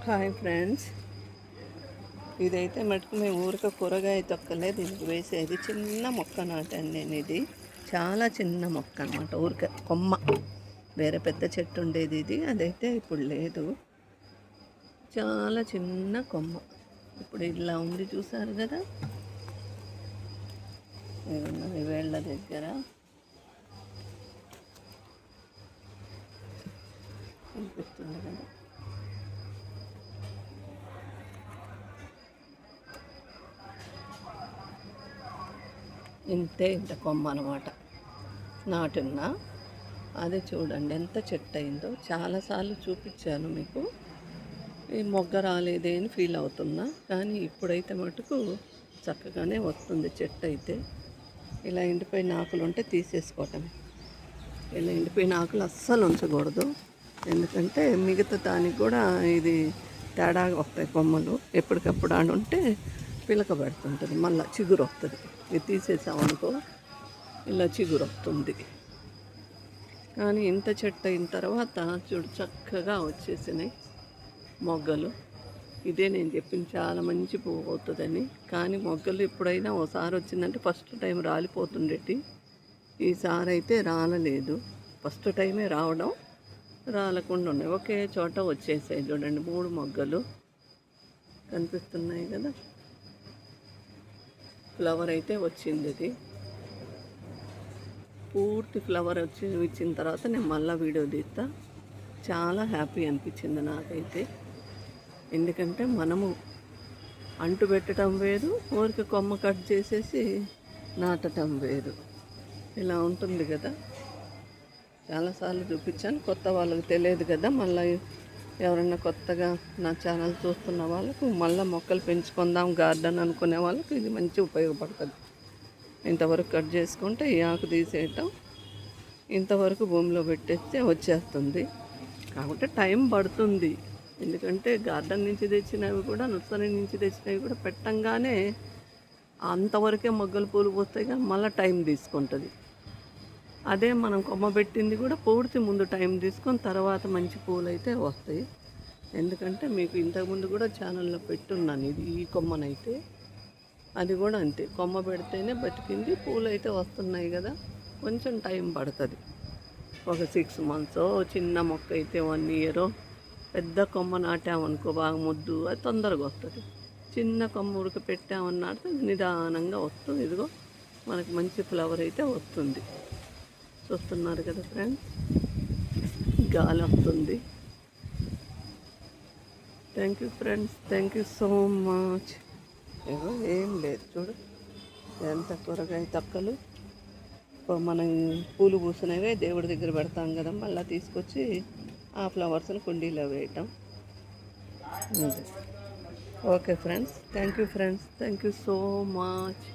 Hi friends, ఇదైతే మటుకు మేము ఊరికే కూరగాయ తొక్కలే దీనికి వేసేది. చిన్న మొక్క నాటాను నేను. ఇది చాలా చిన్న మొక్క అనమాట, ఊరికే కొమ్మ. వేరే పెద్ద చెట్టు ఉండేది ఇది, అదైతే ఇప్పుడు లేదు. చాలా చిన్న కొమ్మ. ఇప్పుడు ఇలా ఉంది, చూసారు కదా ఈ వేళ్ళ దగ్గర. కనిపిస్తుంది కదా. ఇంత కొమ్మ అనమాట నాటున్నా. అది చూడండి ఎంత చెట్టు అయిందో. చాలాసార్లు చూపించాను మీకు. ఈ మొగ్గ రాలేదే అని ఫీల్ అవుతున్నా, కానీ ఇప్పుడైతే మటుకు చక్కగానే వస్తుంది చెట్టు అయితే. ఇలా ఎండిపోయిన ఆకులు ఉంటే తీసేసుకోవటం. ఇలా ఎండిపోయిన ఆకులు అస్సలు ఉంచకూడదు, ఎందుకంటే మిగతా దానికి కూడా ఇది తేడాగా వస్తాయి కొమ్మలు. ఎప్పటికప్పుడు ఆడ ఉంటే పిలక పెడుతుంటుంది, మళ్ళీ చిగురు వస్తుంది. ఇది తీసేసామనుకో ఇలా చిగురు వస్తుంది. కానీ ఇంత చెట్టు అయిన తర్వాత చూడు చక్కగా వచ్చేసినాయి మొగ్గలు. ఇదే నేను చెప్పింది, చాలా మంచి పువ్వు అవుతుందని. కానీ మొగ్గలు ఎప్పుడైనా ఓసారి వచ్చిందంటే ఫస్ట్ టైం రాలిపోతుండేటి. ఈసారి అయితే రాలలేదు. ఫస్ట్ టైమే రావడం, రాలకుండా ఉన్నాయి. ఒకే చోట వచ్చేసాయి. చూడండి 3 మొగ్గలు కనిపిస్తున్నాయి కదా. ఫ్లవర్ అయితే వచ్చింది. ఇది పూర్తి ఫ్లవర్ ఇచ్చిన తర్వాత నేను మళ్ళీ వీడియో తీస్తా. చాలా హ్యాపీ అనిపించింది నాకైతే. ఎందుకంటే మనము అంటు పెట్టడం వేరు, ఊరికి కొమ్మ కట్ చేసేసి నాటడం వేరు. ఇలా ఉంటుంది కదా. చాలాసార్లు చూపించాను, కొత్త వాళ్ళకి తెలియదు కదా. మళ్ళీ ఎవరైనా కొత్తగా నా ఛానల్ చూస్తున్న వాళ్ళకు, మళ్ళీ మొక్కలు పెంచుకుందాం గార్డెన్ అనుకునే వాళ్ళకు ఇది మంచి ఉపయోగపడుతుంది. ఇంతవరకు కట్ చేసుకుంటే ఈ ఆకు తీసేయటం, ఇంతవరకు భూమిలో పెట్టేస్తే వచ్చేస్తుంది. కాబట్టి టైం పడుతుంది, ఎందుకంటే గార్డెన్ నుంచి తెచ్చినవి కూడా, నర్సరీ నుంచి తెచ్చినవి కూడా పెట్టంగానే అంతవరకే మొగ్గలు పూలు పోస్తాయి, కానీ మళ్ళీ టైం తీసుకుంటుంది. అదే మనం కొమ్మ పెట్టింది కూడా పూర్తి ముందు టైం తీసుకొని తర్వాత మంచి పూలు అయితే వస్తాయి. ఎందుకంటే మీకు ఇంతకుముందు కూడా ఛానల్లో పెట్టున్నాను ఇది. ఈ కొమ్మనైతే అది కూడా అంతే, కొమ్మ పెడితేనే బతికింది. పూలు అయితే వస్తున్నాయి కదా. కొంచెం టైం పడుతుంది, ఒక 6 months. చిన్న మొక్క అయితే 1 year. పెద్ద కొమ్మ నాటామనుకో బాగా ముద్దు, అది తొందరగా వస్తుంది. చిన్న కొమ్మ ఉడక పెట్టామన్నాడితే నిదానంగా వస్తుంది. ఇదిగో మనకు మంచి ఫ్లవర్ అయితే వస్తుంది. చూస్తున్నారు కదా ఫ్రెండ్స్, గాలి వస్తుంది. Thank you friends, thank you so much. ఏం లేదు చూడు, ఎంత కూరగాయ తక్కలు. మనం పూలు పూసినవే దేవుడి దగ్గర పెడతాం కదా, మళ్ళీ తీసుకొచ్చి ఆ ఫ్లవర్స్ని కుండీలో వేయటం. Okay friends, thank you friends, thank you so much.